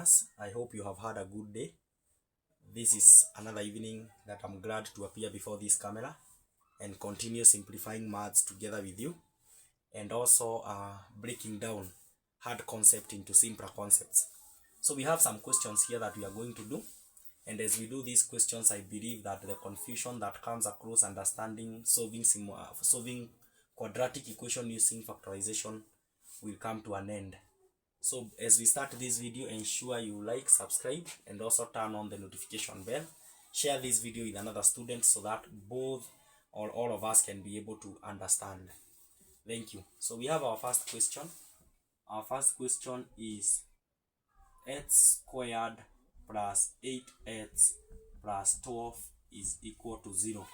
class. I hope you have had a good day. This is another evening that I'm glad to appear before this camera and continue simplifying maths together with you, and also breaking down hard concept into simpler concepts. So we have some questions here that we are going to do, and as we do these questions, I believe that the confusion that comes across understanding solving quadratic equation using factorization will come to an end. So as we start this video, ensure you like, subscribe, and also turn on the notification bell. Share this video with another student so that both or all of us can be able to understand. Thank you. So we have our first question. Our first question is x squared plus 8x plus 12 is equal to 0.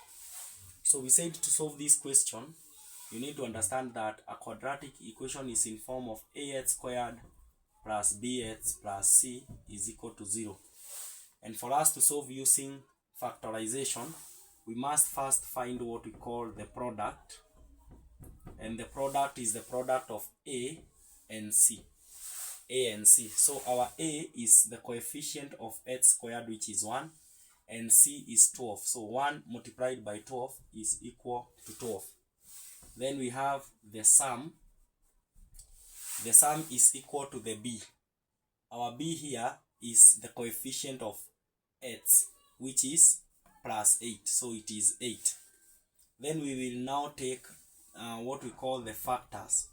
So we said to solve this question, you need to understand that a quadratic equation is in form of ax squared plus bx plus c is equal to 0. And for us to solve using factorization, we must first find what we call the product. And the product is the product of a and c. A and c. So our a is the coefficient of x squared, which is 1, and c is 12. So 1 multiplied by 12 is equal to 12. Then we have the sum. The sum is equal to the b. Our b here is the coefficient of x, which is plus 8. So it is 8. Then we will now take what we call the factors.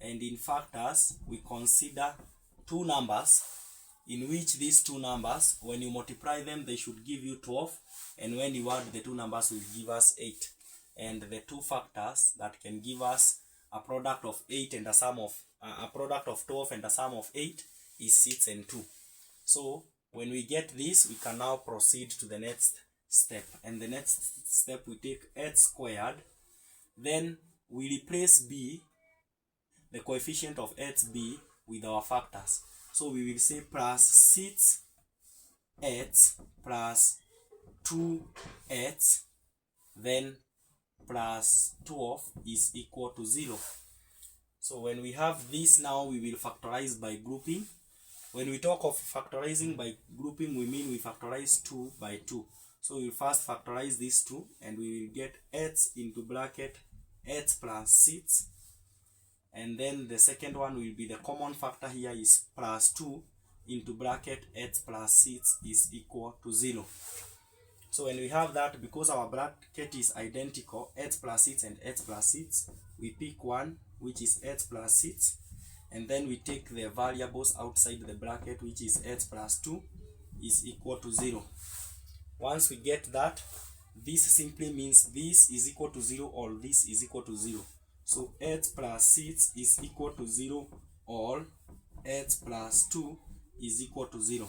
And in factors, we consider two numbers, in which these two numbers, when you multiply them, they should give you 12. And when you add the two numbers, will give us 8. And the two factors that can give us a product of 8 and a sum of a product of 12 and a sum of 8 is 6 and 2. So when we get this, we can now proceed to the next step. And the next step, we take x squared. Then we replace b, the coefficient of xb, with our factors. So we will say plus 6x plus 2x, then plus 12 is equal to 0. So when we have this now, we will factorize by grouping. When we talk of factorizing by grouping, we mean we factorize 2 by 2. So we will first factorize these two, and we will get x into bracket x plus 6. And then the second one will be the common factor here is plus 2 into bracket x plus 6 is equal to 0. So when we have that, because our bracket is identical, x plus 6 and x plus 6, we pick one, which is x plus 6, and then we take the variables outside the bracket, which is x plus 2 is equal to 0. Once we get that, this simply means this is equal to 0 or this is equal to 0. So x plus 6 is equal to 0 or x plus 2 is equal to 0.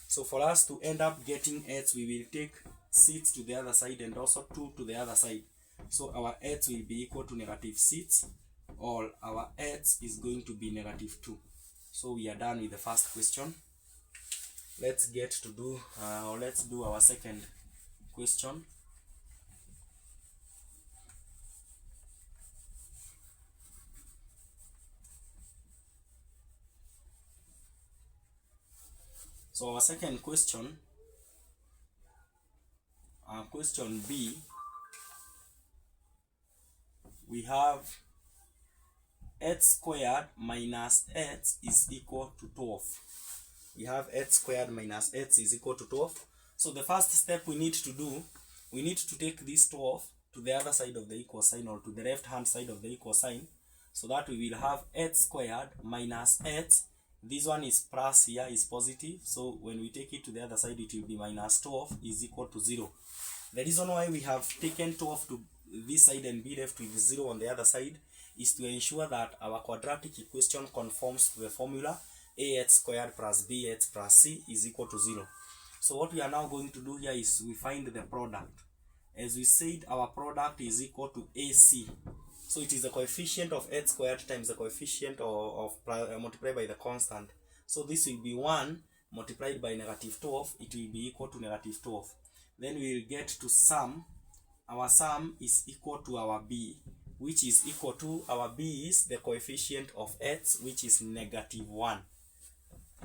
So for us to end up getting x, we will take 6 to the other side and also 2 to the other side. So our x will be equal to negative 6, or our x is going to be negative 2. So we are done with the first question. Let's get to do, let's do our second question. So our second question, question B, we have x squared minus x is equal to 12. We have x squared minus x is equal to 12. So the first step we need to do, we need to take this 12 to the other side of the equal sign, or to the left hand side of the equal sign, so that we will have x squared minus x. This one is plus, here is positive, so when we take it to the other side, it will be minus 12 is equal to 0. The reason why we have taken 12 to this side and be left with 0 on the other side is to ensure that our quadratic equation conforms to the formula ax squared plus bx plus c is equal to 0. So what we are now going to do here is we find the product. As we said, our product is equal to ac. So it is the coefficient of x squared times the coefficient of multiplied by the constant. So this will be 1 multiplied by negative 12. It will be equal to negative 12. Then we will get to sum. Our sum is equal to our b, which is equal to, our b is the coefficient of x, which is negative 1.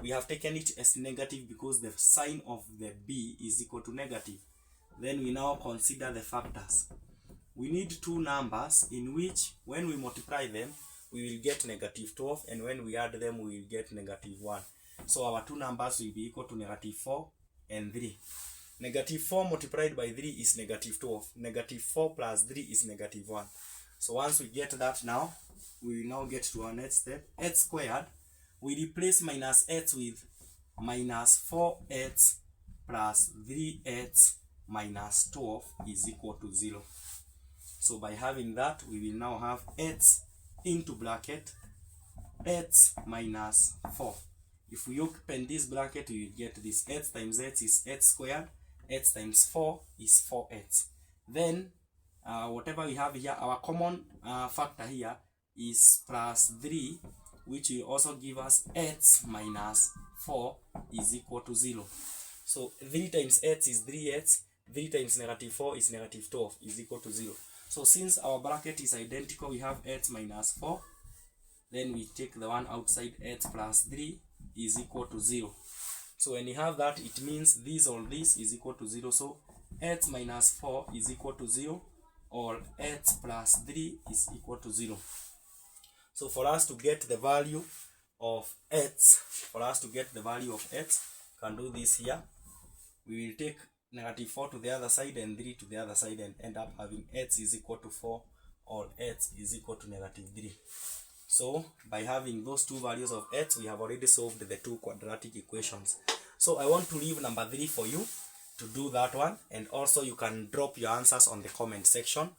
we have taken it as negative because the sign of the b is equal to negative. Then we now consider the factors. We need two numbers in which when we multiply them, we will get negative 12, and when we add them, we will get negative 1. So our two numbers will be equal to negative 4 and 3. Negative 4 multiplied by 3 is negative 12. Negative 4 plus 3 is negative 1. So once we get that now, we will now get to our next step. X squared, we replace minus x with minus 4x plus 3x minus 12 is equal to 0. So by having that, we will now have x into bracket x minus 4. If we open this bracket, we will get this. X times x is x squared. X times 4 is 4x. Then whatever we have here, our common factor here is plus 3, which will also give us x minus 4 is equal to 0. So 3 times x is 3x. 3 times negative 4 is negative 12 is equal to 0. So since our bracket is identical, we have x minus 4. Then we take the one outside, x plus 3 is equal to 0. So when you have that, it means this or this is equal to 0. So x minus 4 is equal to 0, or x plus 3 is equal to 0. So for us to get the value of x, can do this here. We will take negative 4 to the other side and 3 to the other side and end up having x is equal to 4 or x is equal to negative 3. So by having those two values of x, we have already solved the two quadratic equations. So I want to leave number 3 for you to do that one, and also you can drop your answers on the comment section.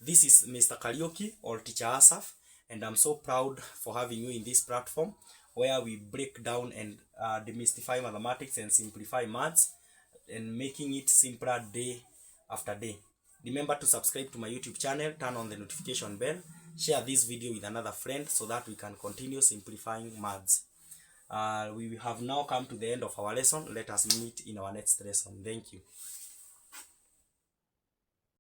This is Mr. Karaoke or Teacher Asaf, and I'm so proud for having you in this platform where we break down and demystify mathematics and simplify maths and making it simpler day after day. Remember to subscribe to my YouTube channel, turn on the notification bell, share this video with another friend so that we can continue simplifying maths. We have now come to the end of our lesson. Let us meet in our next lesson. Thank you.